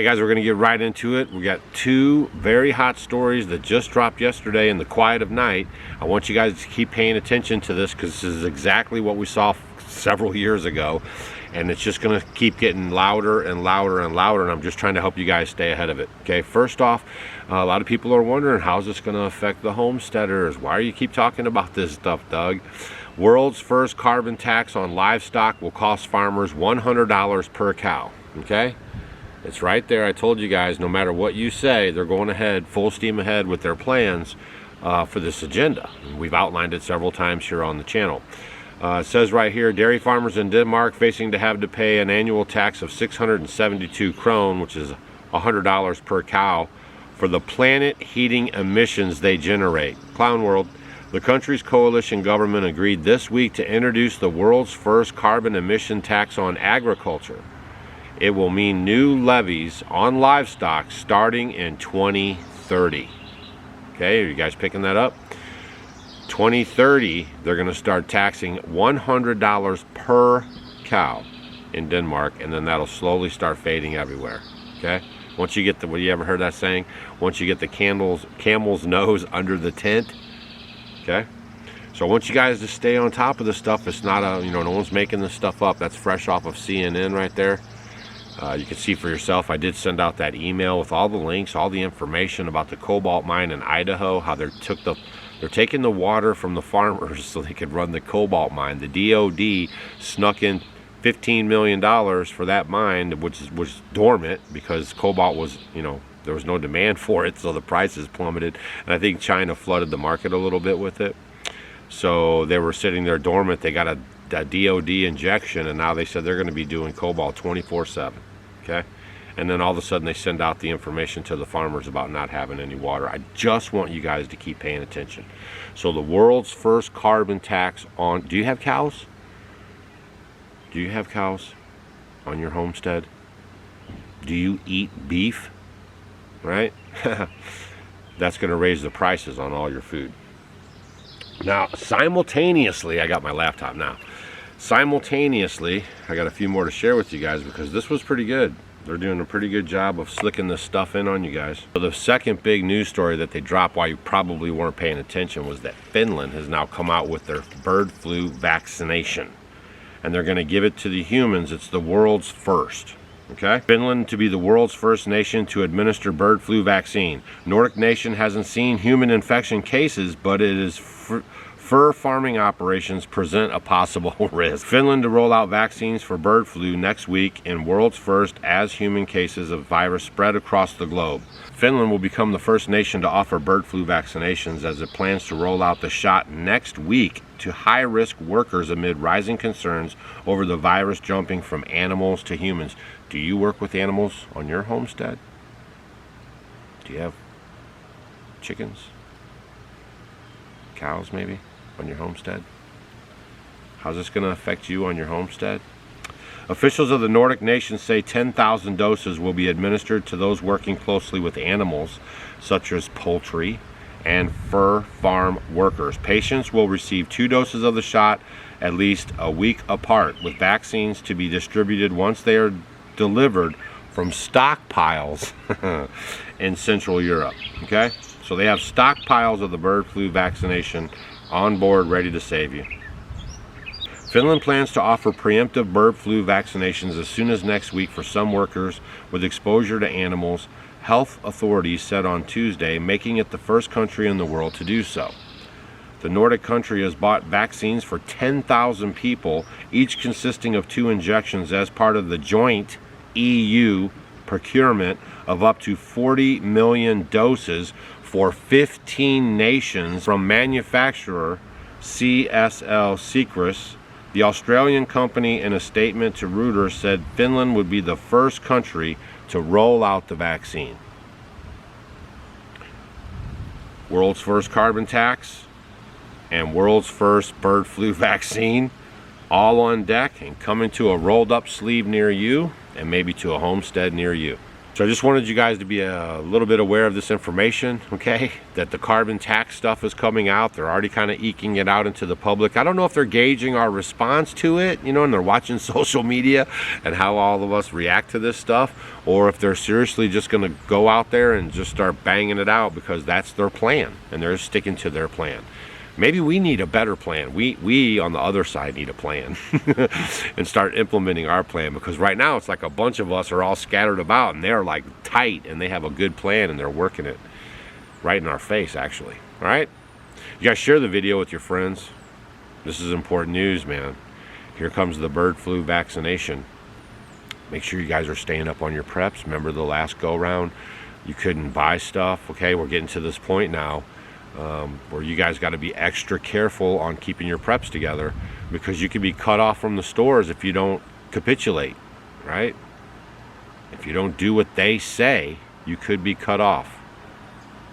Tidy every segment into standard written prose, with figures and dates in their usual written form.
Hey guys, we're going to get right into it. We got two very hot stories that just dropped yesterday in the quiet of night. I want you guys to keep paying attention to this because this is exactly what we saw several years ago, and it's just going to keep getting louder and louder and louder, and I'm just trying to help you guys stay ahead of it. Okay, first off, a lot of people are wondering, how's this going to affect the homesteaders? Why do you keep talking about this stuff, Doug? World's first carbon tax on livestock will cost farmers $100 per cow. Okay, it's right there. I told you guys, no matter what you say, they're going ahead, full steam ahead with their plans for this agenda. We've outlined it several times here on the channel. It says right here, dairy farmers in Denmark facing to have to pay an annual tax of 672 krone, which is $100 per cow, for the planet heating emissions they generate. Clown World. The country's coalition government agreed this week to introduce the world's first carbon emission tax on agriculture. It will mean new levies on livestock starting in 2030. Okay, are you guys picking that up? 2030, they're going to start taxing $100 per cow in Denmark, and then that'll slowly start fading everywhere. Okay, once you get the, you ever heard that saying? Once you get the camel's nose under the tent. Okay, so I want you guys to stay on top of this stuff. It's not a, no one's making this stuff up. That's fresh off of CNN right there. You can see for yourself. I did send out that email with all the links, all the information about the cobalt mine in Idaho, how they're taking the water from the farmers so they could run the cobalt mine. The DOD snuck in $15 million for that mine, which was dormant because cobalt was, there was no demand for it, so the prices plummeted. And I think China flooded the market a little bit with it. So they were sitting there dormant. They got a DOD injection, and now they said they're going to be doing cobalt 24/7. Okay, and then all of a sudden they send out the information to the farmers about not having any water. I just want you guys to keep paying attention. So the world's first carbon tax on, do you have cows? Do you have cows on your homestead? Do you eat beef? Right? That's going to raise the prices on all your food. Now, simultaneously, I got my laptop now. Simultaneously, I got a few more to share with you guys because this was pretty good. They're doing a pretty good job of slicking this stuff in on you guys. So the second big news story that they dropped while you probably weren't paying attention was that Finland has now come out with their bird flu vaccination. And they're going to give it to the humans. It's the world's first. Okay? Finland to be the world's first nation to administer bird flu vaccine. Nordic nation hasn't seen human infection cases, but it is fur farming operations present a possible risk. Finland to roll out vaccines for bird flu next week in world's first as human cases of virus spread across the globe. Finland will become the first nation to offer bird flu vaccinations as it plans to roll out the shot next week to high-risk workers amid rising concerns over the virus jumping from animals to humans. Do you work with animals on your homestead? Do you have chickens? Cows maybe on your homestead? How's this going to affect you on your homestead? Officials of the Nordic nations say 10,000 doses will be administered to those working closely with animals, such as poultry and fur farm workers. Patients will receive 2 doses of the shot at least a week apart, with vaccines to be distributed once they are delivered from stockpiles in Central Europe. Okay, so they have stockpiles of the bird flu vaccination on board, ready to save you. Finland plans to offer preemptive bird flu vaccinations as soon as next week for some workers with exposure to animals, health authorities said on Tuesday, making it the first country in the world to do so. The Nordic country has bought vaccines for 10,000 people, each consisting of 2 injections as part of the joint EU procurement of up to 40 million doses for 15 nations from manufacturer CSL Seqirus. The Australian company, in a statement to Reuters, said Finland would be the first country to roll out the vaccine. World's first carbon tax and world's first bird flu vaccine, all on deck and coming to a rolled up sleeve near you and maybe to a homestead near you. So I just wanted you guys to be a little bit aware of this information, okay? That the carbon tax stuff is coming out. They're already kind of eking it out into the public. I don't know if they're gauging our response to it, you know, and they're watching social media and how all of us react to this stuff, or if they're seriously just going to go out there and just start banging it out because that's their plan and they're sticking to their plan. Maybe we need a better plan. We on the other side need a plan and start implementing our plan, because right now it's like a bunch of us are all scattered about and they're like tight and they have a good plan and they're working it right in our face, actually. All right? You guys share the video with your friends. This is important news, man. Here comes the bird flu vaccination. Make sure you guys are staying up on your preps. Remember the last go round, you couldn't buy stuff. Okay, we're getting to this point now where you guys got to be extra careful on keeping your preps together, because you can be cut off from the stores if you don't capitulate, right? If you don't do what they say, you could be cut off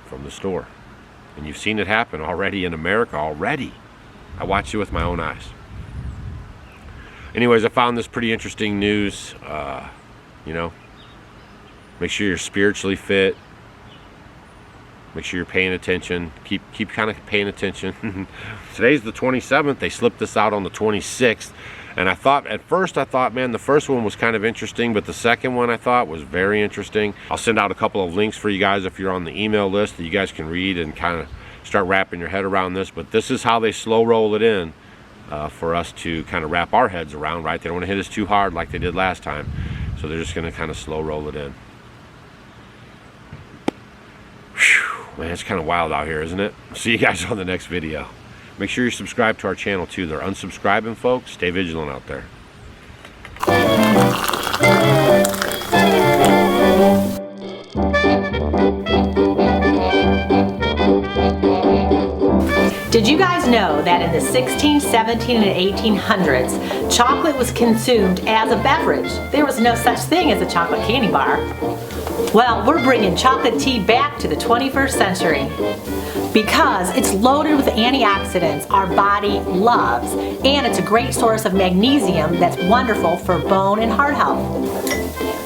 from the store. And you've seen it happen already in America already. I watched it with my own eyes. Anyways, I found this pretty interesting news. You know, make sure you're spiritually fit. Make sure you're paying attention. Keep kind of paying attention. Today's the 27th. They slipped this out on the 26th. And I thought, at first I thought, man, the first one was kind of interesting, but the second one I thought was very interesting. I'll send out a couple of links for you guys if you're on the email list that you guys can read and kind of start wrapping your head around this. But this is how they slow roll it in for us to kind of wrap our heads around, right? They don't want to hit us too hard like they did last time. So they're just going to kind of slow roll it in. Man, it's kind of wild out here, isn't it? See you guys on the next video. Make sure you're subscribed to our channel too. They're unsubscribing, folks. Stay vigilant out there. Did you guys know that in the 16, 17, and 1800s, chocolate was consumed as a beverage? There was no such thing as a chocolate candy bar. Well, we're bringing chocolate tea back to the 21st century because it's loaded with antioxidants our body loves, and it's a great source of magnesium that's wonderful for bone and heart health.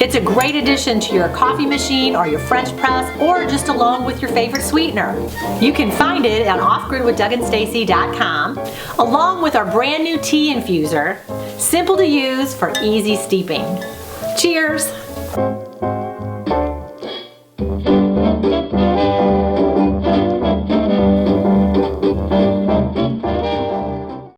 It's a great addition to your coffee machine or your French press, or just along with your favorite sweetener. You can find it on offgridwithdougandstacy.com, along with our brand new tea infuser, simple to use for easy steeping. Cheers!